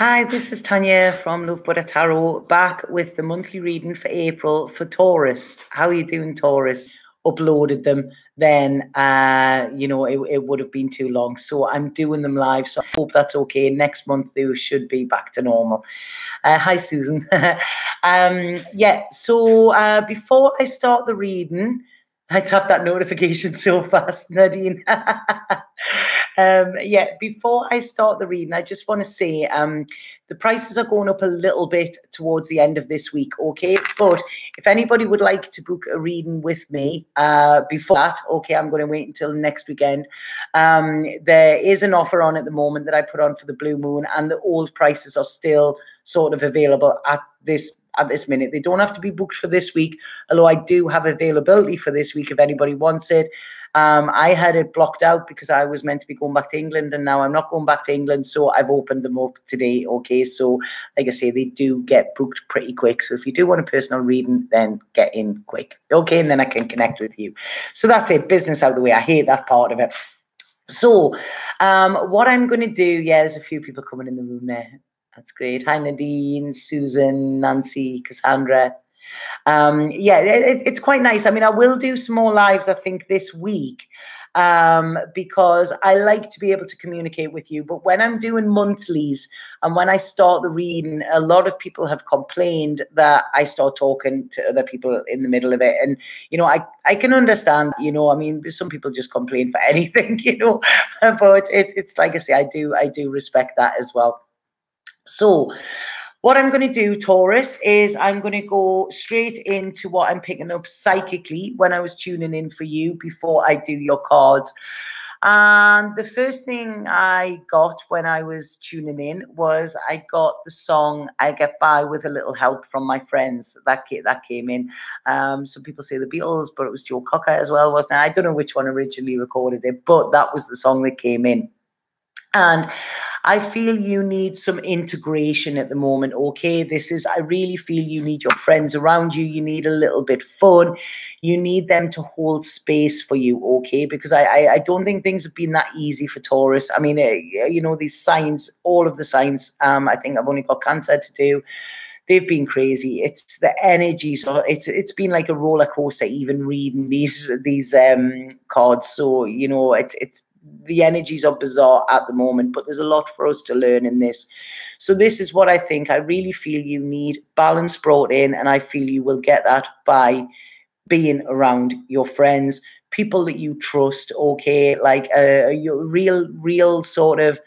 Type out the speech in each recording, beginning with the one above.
Hi, this is Tanya from Love Buddha Tarot, back with the monthly reading for April for Taurus. How are you doing, Taurus? Uploaded them, then it would have been too long, so I'm doing them live. So I hope that's okay. Next month they should be back to normal. Hi, Susan. So before I start the reading, I tapped that notification so fast, Nadine. Before I start the reading, I just want to say the prices are going up a little bit towards the end of this week, okay? But if anybody would like to book a reading with me before that, okay, I'm going to wait until next weekend. There is an offer on at the moment that I put on for the Blue Moon, and the old prices are still sort of available at this minute. They don't have to be booked for this week, although I do have availability for this week if anybody wants it. I had it blocked out because I was meant to be going back to England, and now I'm not going back to England, so I've opened them up today, okay? So, like I say, they do get booked pretty quick, so if you do want a personal reading, then get in quick, okay? And then I can connect with you. So that's it, business out of the way. I hate that part of it. So, what I'm going to do, there's a few people coming in the room there. That's great. Hi, Nadine, Susan, Nancy, Cassandra. It's quite nice. I mean, I will do some more lives, I think, this week, because I like to be able to communicate with you. But when I'm doing monthlies and when I start the reading, a lot of people have complained that I start talking to other people in the middle of it. And, I can understand, I mean, some people just complain for anything, but it's like I say, I do respect that as well. So what I'm going to do, Taurus, is I'm going to go straight into what I'm picking up psychically when I was tuning in for you before I do your cards. And the first thing I got when I was tuning in was I got the song "I Get By With a Little Help from My Friends." That came in. Some people say the Beatles, but it was Joe Cocker as well, wasn't it? I don't know which one originally recorded it, but that was the song that came in. And I feel you need some integration at the moment, okay? I really feel you need your friends around you. You need a little bit fun. You need them to hold space for you, okay? Because I don't think things have been that easy for Taurus. I mean, these signs, all of the signs, I think I've only got Cancer to do. They've been crazy. It's the energy. So it's been like a roller coaster even reading these cards. So, it's the energies are bizarre at the moment, but there's a lot for us to learn in this. So this is what I think. I really feel you need balance brought in, and I feel you will get that by being around your friends, people that you trust, okay? Like your real sort of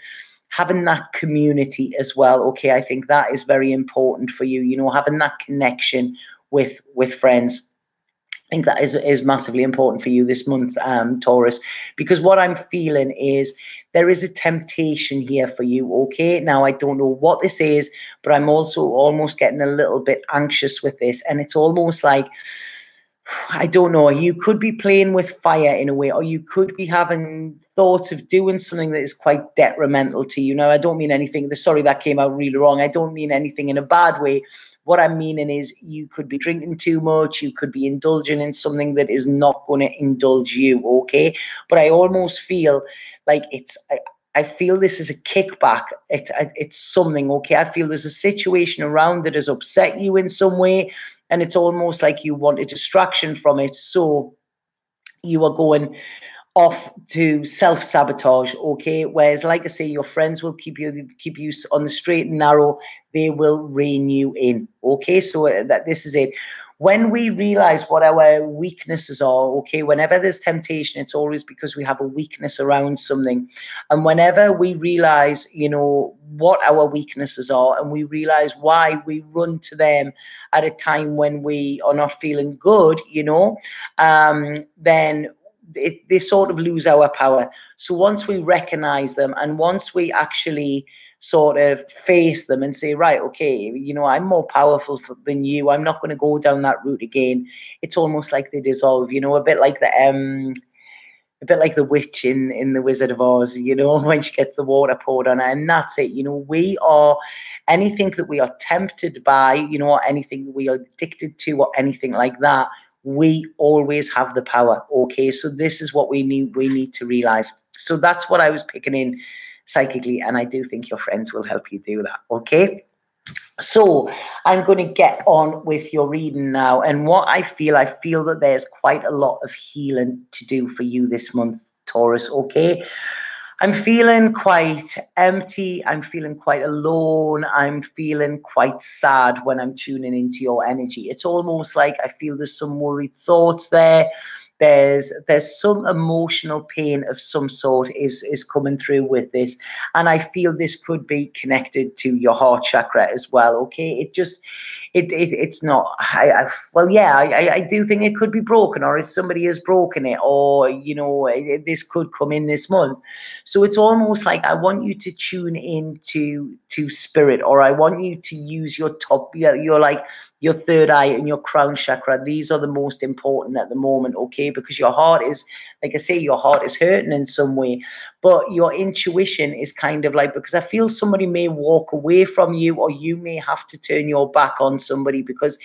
having that community as well, okay? I think that is very important for you, having that connection with friends. I think that is massively important for you this month, Taurus, because what I'm feeling is there is a temptation here for you, okay? Now, I don't know what this is, but I'm also almost getting a little bit anxious with this, and it's almost like, I don't know, you could be playing with fire in a way, or you could be having thoughts of doing something that is quite detrimental to you. Now, I don't mean anything, sorry, that came out really wrong. I don't mean anything in a bad way. What I'm meaning is you could be drinking too much. You could be indulging in something that is not going to indulge you, okay? But I almost feel like I feel this is a kickback. It's something, okay? I feel there's a situation around that has upset you in some way, and it's almost like you want a distraction from it. So you are going off to self-sabotage, okay? Whereas, like I say, your friends will keep you on the straight and narrow. They will rein you in, okay? So that this is it. When we realize what our weaknesses are, okay, whenever there's temptation, it's always because we have a weakness around something. And whenever we realize, what our weaknesses are, and we realize why we run to them at a time when we are not feeling good, then they sort of lose our power. So once we recognize them, and once we actually sort of face them and say, right, okay, I'm more powerful than you, I'm not going to go down that route again, it's almost like they dissolve, a bit like the witch in the Wizard of Oz, when she gets the water poured on her, and that's it. We are anything that we are tempted by, or anything we are addicted to, or anything like that. We always have the power, okay? So this is what we need to realize. So that's what I was picking in psychically, and I do think your friends will help you do that, okay? So I'm going to get on with your reading now. And what I feel that there's quite a lot of healing to do for you this month, Taurus, okay? I'm feeling quite empty. I'm feeling quite alone. I'm feeling quite sad when I'm tuning into your energy. It's almost like I feel there's some worried thoughts there. There's some emotional pain of some sort is coming through with this, and I feel this could be connected to your heart chakra as well. Okay, it's not. I do think it could be broken, or if somebody has broken it, or this could come in this month. So it's almost like I want you to tune into spirit, or I want you to use your your third eye and your crown chakra. These are the most important at the moment, okay? Because your heart is, like I say, your heart is hurting in some way, but your intuition is kind of like, because I feel somebody may walk away from you, or you may have to turn your back on somebody, because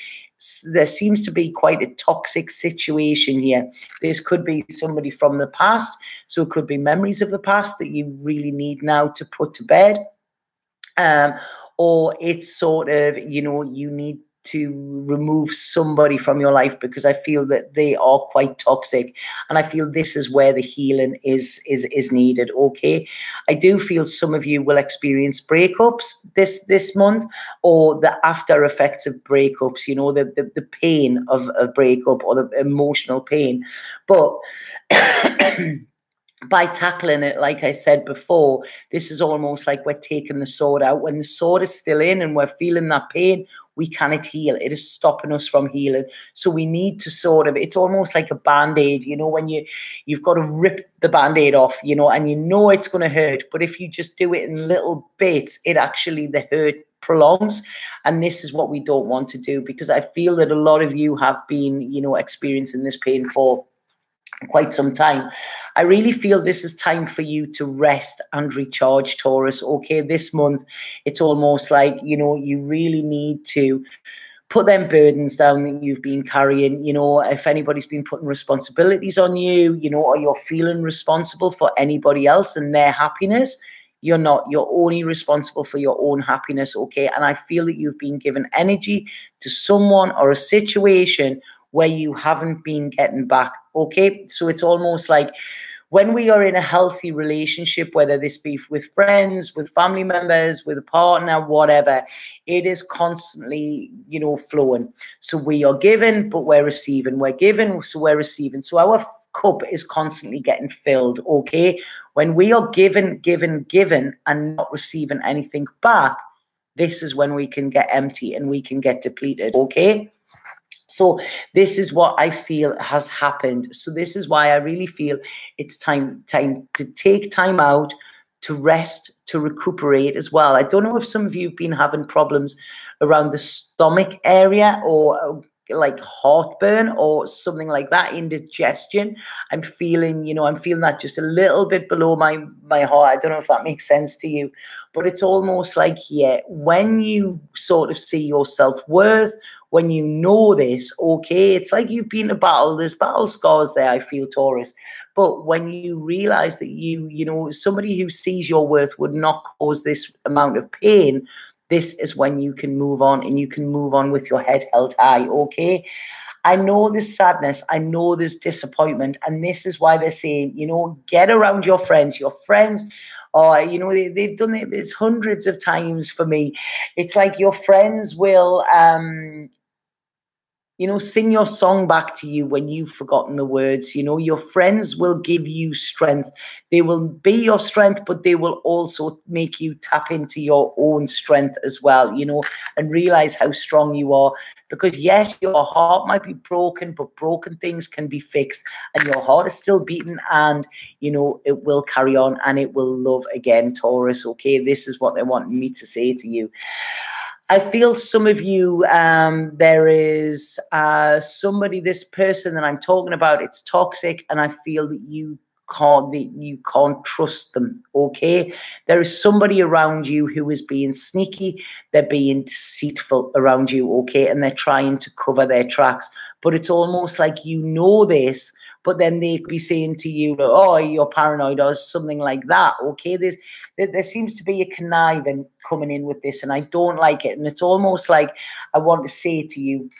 there seems to be quite a toxic situation here. This could be somebody from the past, so it could be memories of the past that you really need now to put to bed. Or it's sort of, you need to remove somebody from your life, because I feel that they are quite toxic, and I feel this is where the healing is needed. Okay, I do feel some of you will experience breakups this month, or the after effects of breakups. The pain of a breakup, or the emotional pain, but by tackling it, like I said before, this is almost like we're taking the sword out. When the sword is still in and we're feeling that pain, we cannot heal. It is stopping us from healing. So we need to it's almost like a Band-Aid, when you've got to rip the Band-Aid off, and it's going to hurt. But if you just do it in little bits, the hurt prolongs. And this is what we don't want to do, because I feel that a lot of you have been, experiencing this pain for quite some time. I really feel this is time for you to rest and recharge, Taurus. Okay, this month, it's almost like, you really need to put them burdens down that you've been carrying. If anybody's been putting responsibilities on you, or you're feeling responsible for anybody else and their happiness, you're not. You're only responsible for your own happiness, okay? And I feel that you've been given energy to someone or a situation where you haven't been getting back, okay? So it's almost like when we are in a healthy relationship, whether this be with friends, with family members, with a partner, whatever, it is constantly, flowing. So we are giving, but we're receiving. We're giving, so we're receiving. So our cup is constantly getting filled, okay? When we are giving, and not receiving anything back, this is when we can get empty and we can get depleted, okay? So this is what I feel has happened. So this is why I really feel it's time to take time out, to rest, to recuperate as well. I don't know if some of you have been having problems around the stomach area, or like heartburn or something like that, indigestion. I'm feeling that just a little bit below my heart. I don't know if that makes sense to you, but it's almost like, when you sort of see your self-worth, when you know this, okay, it's like you've been to battle. There's battle scars there, I feel, Taurus. But when you realize that somebody who sees your worth would not cause this amount of pain, this is when you can move on, and you can move on with your head held high, okay? I know there's sadness. I know there's disappointment. And this is why they're saying, get around your friends. Your friends are, they've done it. It's hundreds of times for me. It's like your friends will, sing your song back to you when you've forgotten the words. Your friends will give you strength. They will be your strength, but they will also make you tap into your own strength as well, and realize how strong you are. Because yes, your heart might be broken, but broken things can be fixed, and your heart is still beating, and, it will carry on, and it will love again, Taurus. Okay, this is what they want me to say to you. I feel some of you, there is this person that I'm talking about, it's toxic, and I feel that you can't trust them, okay? There is somebody around you who is being sneaky, they're being deceitful around you, okay? And they're trying to cover their tracks. But it's almost like this, but then they could be saying to you, oh, you're paranoid or something like that. Okay, there seems to be a conniving coming in with this, and I don't like it. And it's almost like I want to say to you,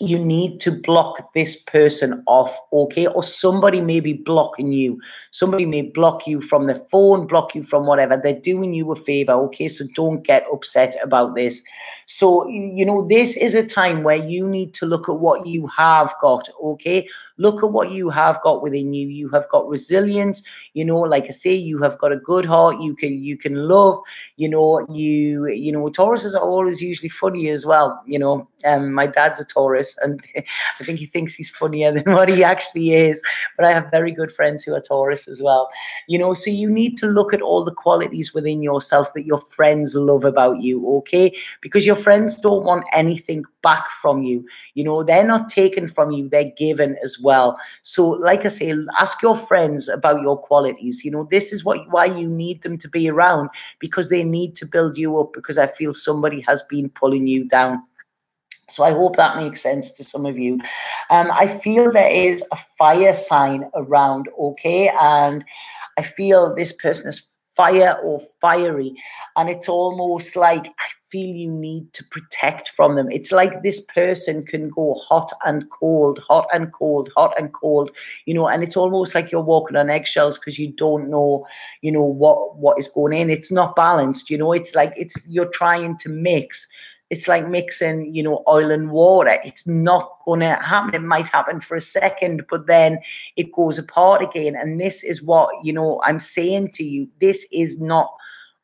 you need to block this person off, okay? Or somebody may be blocking you. Somebody may block you from the phone, block you from whatever. They're doing you a favor, okay? So don't get upset about this. So, you know, this is a time where you need to look at what you have got, okay? Look at what you have got within you. You have got resilience, you know, like I say, you have got a good heart. You can love, you know, Tauruses are always usually funny as well. You know, my dad's a Taurus, and I think he thinks he's funnier than what he actually is. But I have very good friends who are Taurus as well. You know, so you need to look at all the qualities within yourself that your friends love about you, okay? Because your friends don't want anything back from you. You know, they're not taken from you, they're given as well. So like I say, ask your friends about your qualities. You know, this is why you need them to be around, because they need to build you up, because I feel somebody has been pulling you down. So I hope that makes sense to some of you. I feel there is a fire sign around, okay? And I feel this person is fire or fiery. And it's almost like I feel you need to protect from them. It's like this person can go hot and cold, hot and cold, hot and cold, you know, and it's almost like you're walking on eggshells because you don't know, you know, what is going in. It's not balanced, you know, it's like you're trying to mix. It's like mixing, you know, oil and water. It's not going to happen. It might happen for a second, but then it goes apart again. And this is what, you know, I'm saying to you. This is not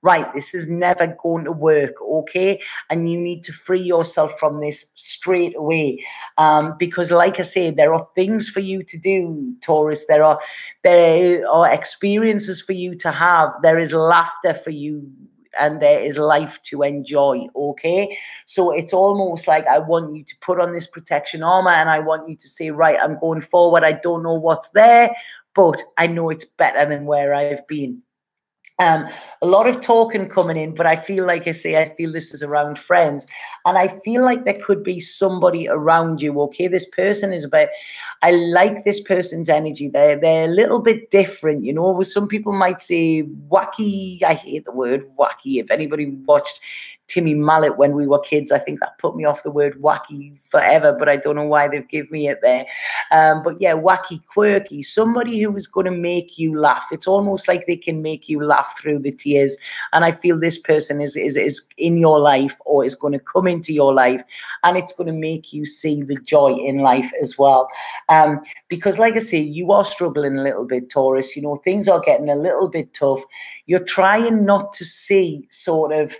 right. This is never going to work, okay? And you need to free yourself from this straight away. Because like I say, there are things for you to do, Taurus. There are experiences for you to have. There is laughter for you, and there is life to enjoy, okay? So it's almost like I want you to put on this protection armor, and I want you to say, right, I'm going forward. I don't know what's there, but I know it's better than where I've been. A lot of talking coming in, but I feel like I say, I feel this is around friends, and I feel like there could be somebody around you, okay? This person is about, I like this person's energy. They're a little bit different, you know. Some people might say wacky. I hate the word wacky. If anybody watched Timmy Mallet when we were kids, I think that put me off the word wacky forever, but I don't know why they've given me it there. But yeah, wacky, quirky, somebody who is going to make you laugh. It's almost like they can make you laugh through the tears. And I feel this person is in your life, or is going to come into your life, and it's going to make you see the joy in life as well. Because like I say, you are struggling a little bit, Taurus. You know, things are getting a little bit tough. You're trying not to see sort of,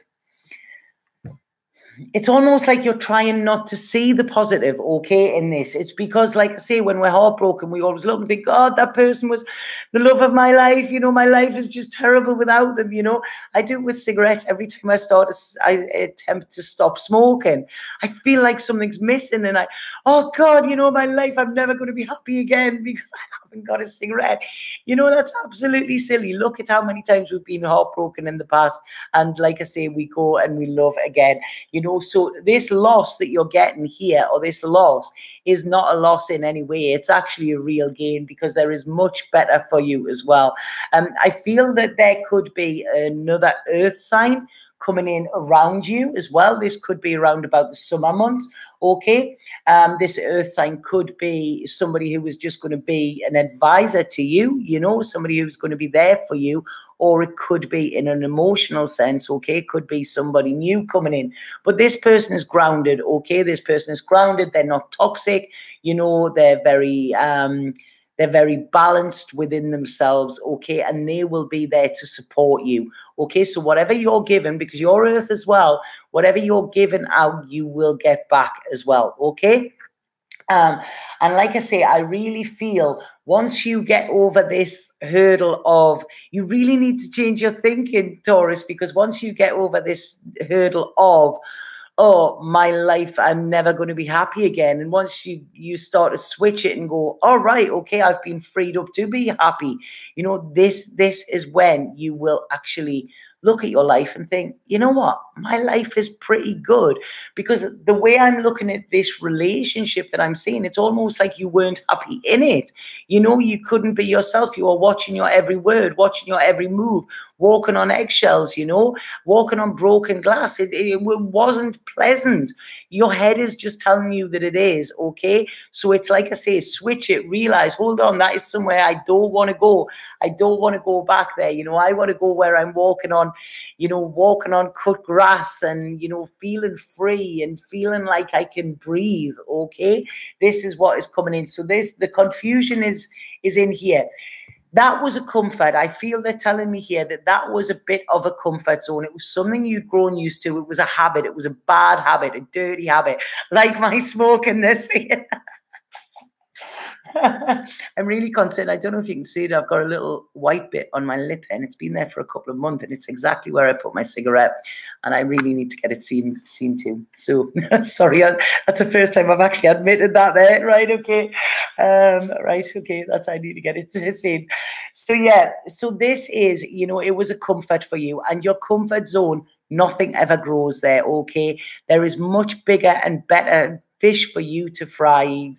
it's almost like you're trying not to see the positive, okay, in this. It's because, like I say, when we're heartbroken, we always look and think, God, that person was the love of my life. You know, my life is just terrible without them, you know. I do it with cigarettes. Every time I attempt to stop smoking, I feel like something's missing. And oh, God, you know, my life, I'm never going to be happy again because I haven't got a cigarette. You know, that's absolutely silly. Look at how many times we've been heartbroken in the past. And like I say, we go and we love again. You know, so this loss that you're getting here, or this loss, is not a loss in any way. It's actually a real gain, because there is much better for you as well. I feel that there could be another earth sign coming in around you as well. This could be around about the summer months, okay? This earth sign could be somebody who is just going to be an advisor to you, you know, somebody who's going to be there for you, or it could be in an emotional sense, okay? It could be somebody new coming in. But this person is grounded, okay? This person is grounded. They're not toxic, you know, they're very balanced within themselves, okay? And they will be there to support you, okay? So whatever you're given, because you're earth as well, whatever you're giving out, you will get back as well, okay? And like I say, I really feel once you get over this hurdle of, you really need to change your thinking, Taurus, because once you get over this hurdle of, oh, my life, I'm never going to be happy again. And once you start to switch it and go, all right, okay, I've been freed up to be happy. You know, this is when you will actually look at your life and think, you know what, my life is pretty good. Because the way I'm looking at this relationship that I'm seeing, it's almost like you weren't happy in it. You know, you couldn't be yourself. You were watching your every word, watching your every move, walking on eggshells, you know, walking on broken glass. It wasn't pleasant. Your head is just telling you that it is, okay? So it's like I say, switch it, realize, hold on, that is somewhere I don't want to go. I don't want to go back there. You know, I want to go where I'm walking on, you know, walking on cut grass and, you know, feeling free and feeling like I can breathe, okay? This is what is coming in. So the confusion is in here. That was a comfort. I feel they're telling me here that that was a bit of a comfort zone. It was something you'd grown used to. It was a habit. It was a bad habit, a dirty habit, like my smoking this. I'm really concerned. I don't know if you can see it. I've got a little white bit on my lip and it's been there for a couple of months and it's exactly where I put my cigarette and I really need to get it seen to. So sorry, that's the first time I've actually admitted that there. Right, okay. Right, okay, that's I need to get it seen. So yeah, so this is, you know, it was a comfort for you and your comfort zone, nothing ever grows there, okay? There is much bigger and better fish for you to fry,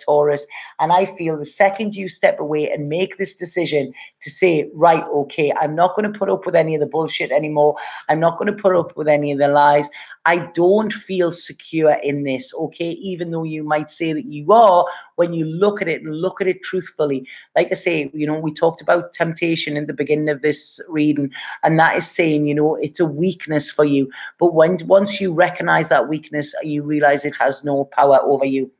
Taurus. And I feel the second you step away and make this decision to say, right, okay, I'm not going to put up with any of the bullshit anymore. I'm not going to put up with any of the lies. I don't feel secure in this, okay? Even though you might say that you are, when you look at it and look at it truthfully. Like I say, you know, we talked about temptation in the beginning of this reading, and that is saying, you know, it's a weakness for you. But once you recognize that weakness, you realize it has no power over you.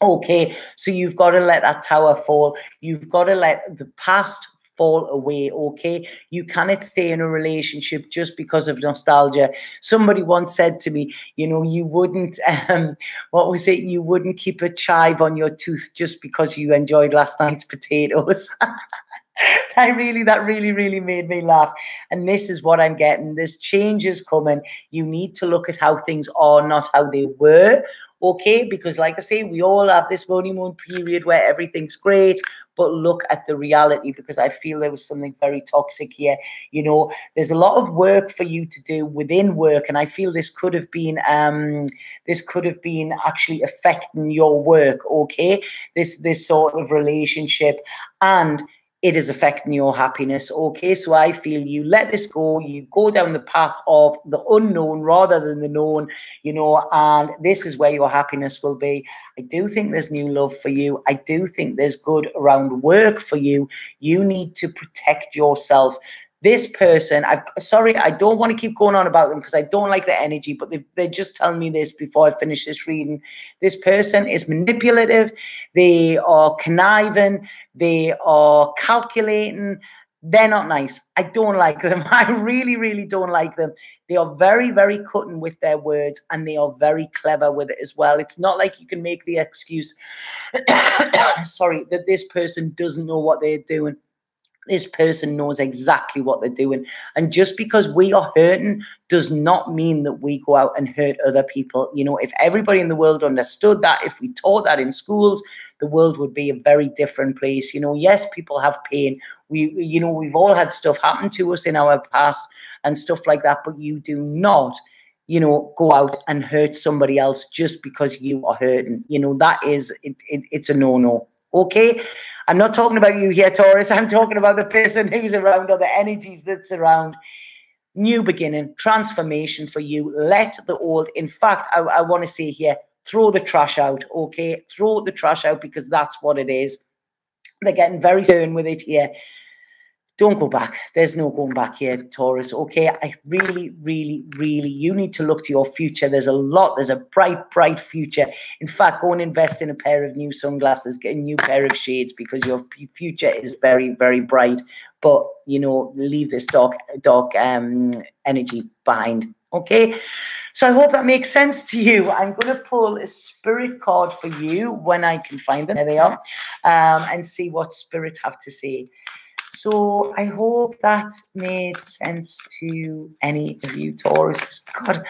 Okay, so you've got to let that tower fall. You've got to let the past fall away, okay? You cannot stay in a relationship just because of nostalgia. Somebody once said to me, you know, you wouldn't, what was it? You wouldn't keep a chive on your tooth just because you enjoyed last night's potatoes. That really made me laugh. And this is what I'm getting. This change is coming. You need to look at how things are, not how they were. Okay, because like I say, we all have this honeymoon period where everything's great, but look at the reality, because I feel there was something very toxic here. You know, there's a lot of work for you to do within work, and I feel this could have been actually affecting your work. Okay, this sort of relationship, and it is affecting your happiness, okay? So I feel you let this go, you go down the path of the unknown rather than the known, you know, and this is where your happiness will be. I do think there's new love for you. I do think there's good around work for you. You need to protect yourself. This person, I don't want to keep going on about them because I don't like the energy, but they're just telling me this before I finish this reading. This person is manipulative. They are conniving. They are calculating. They're not nice. I don't like them. I really don't like them. They are very cutting with their words and they are very clever with it as well. It's not like you can make the excuse, sorry, that this person doesn't know what they're doing. This person knows exactly what they're doing. And just because we are hurting does not mean that we go out and hurt other people. You know, if everybody in the world understood that, if we taught that in schools, the world would be a very different place. You know, yes, people have pain. We've all had stuff happen to us in our past and stuff like that, but you do not, you know, go out and hurt somebody else just because you are hurting. You know, that is, it's a no-no. Okay? I'm not talking about you here, Taurus. I'm talking about the person who's around or the energies that's around. New beginning, transformation for you. Let the old, in fact, I want to say here, throw the trash out, okay? Throw the trash out because that's what it is. They're getting very stern with it here. Don't go back. There's no going back here, Taurus. Okay, I really, you need to look to your future. There's a bright future. In fact, go and invest in a pair of new sunglasses, get a new pair of shades because your future is very bright. But, you know, leave this dark energy behind. Okay, so I hope that makes sense to you. I'm going to pull a spirit card for you when I can find them. There they are, and see what spirit have to say. So I hope that made sense to any of you Tauruses. God,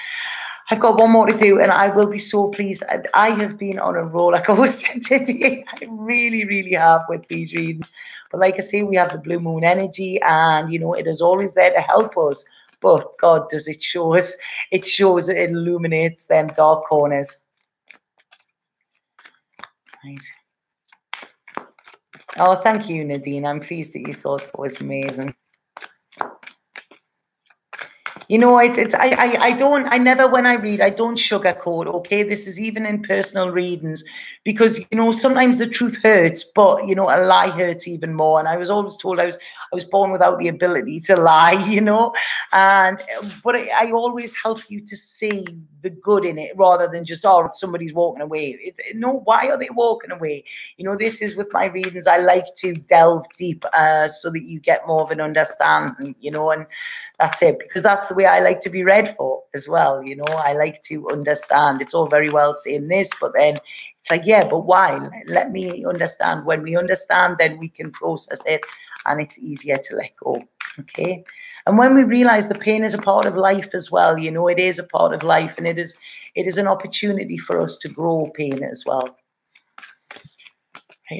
I've got one more to do and I will be so pleased. I have been on a roller coaster today. I really have with these readings. But like I say, we have the blue moon energy and, you know, it is always there to help us. but God, does it show us, it illuminates them dark corners. Right. Oh, thank you, Nadine. I'm pleased that you thought that was amazing. You know, I never, when I read, I don't sugarcoat, okay? This is even in personal readings, because, you know, sometimes the truth hurts, but, you know, a lie hurts even more. And I was always told I was born without the ability to lie, you know? But I always help you to see the good in it, rather than just, oh, somebody's walking away. No, why are they walking away? You know, this is with my readings, I like to delve deep so that you get more of an understanding, you know, and that's it, because that's the way I like to be read for as well. You know, I like to understand. It's all very well saying this, but then it's like, yeah, but why? Let me understand. When we understand, then we can process it, and it's easier to let go. Okay. And when we realize the pain is a part of life as well, you know, it is a part of life, and it is an opportunity for us to grow pain as well.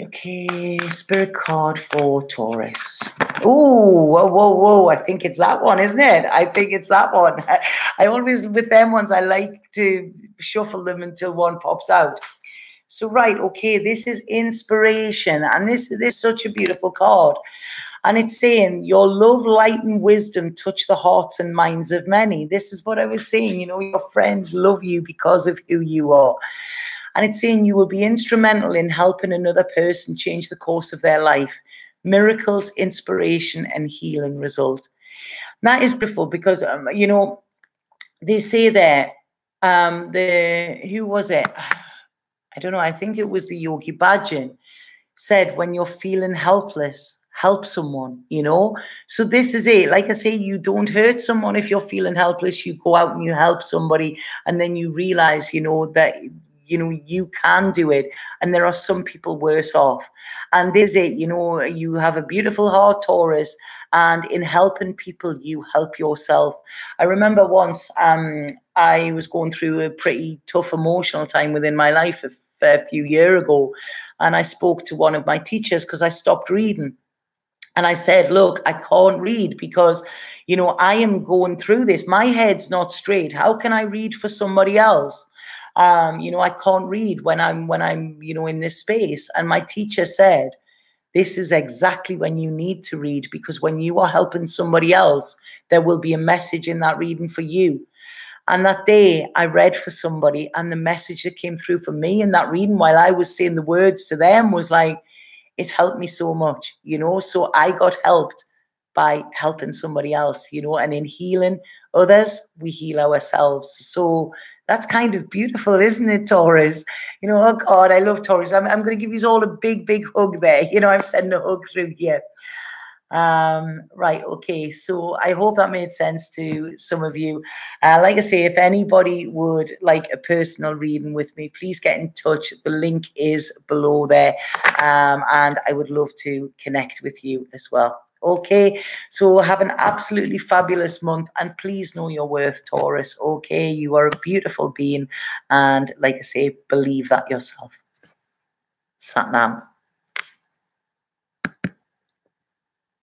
Okay, spirit card for Taurus. Oh, whoa. I think it's that one, isn't it? I think it's that one. I always, with them ones, I like to shuffle them until one pops out. So, right, okay, this is inspiration. And this is such a beautiful card. And it's saying, your love, light, and wisdom touch the hearts and minds of many. This is what I was saying. You know, your friends love you because of who you are. And it's saying you will be instrumental in helping another person change the course of their life. Miracles, inspiration, and healing result. And that is beautiful, because, you know, they say there, who was it? I don't know. I think it was the Yogi Bhajan said, when you're feeling helpless, help someone, you know. So this is it. Like I say, you don't hurt someone if you're feeling helpless. You go out and you help somebody, and then you realize, you know, that, you know, you can do it, and there are some people worse off. And this is it. You know, you have a beautiful heart, Taurus, and in helping people, you help yourself. I remember once I was going through a pretty tough emotional time within my life a few years ago, and I spoke to one of my teachers because I stopped reading. And I said, look, I can't read because, you know, I am going through this. My head's not straight. How can I read for somebody else? You know, I can't read when I'm, you know, in this space. And my teacher said, this is exactly when you need to read, because when you are helping somebody else, there will be a message in that reading for you. And that day I read for somebody, and the message that came through for me in that reading while I was saying the words to them was like, it helped me so much, you know. So I got helped by helping somebody else, you know, and in healing others, we heal ourselves. So that's kind of beautiful, isn't it, Taurus? You know, oh God, I love Taurus. I'm going to give you all a big, big hug there. You know, I'm sending a hug through here. Right, okay, so I hope that made sense to some of you. Like I say, if anybody would like a personal reading with me, please get in touch. The link is below there, and I would love to connect with you as well. Okay, so have an absolutely fabulous month, and please know your worth, Taurus. Okay, you are a beautiful being, and like I say, believe that yourself. Sat Nam.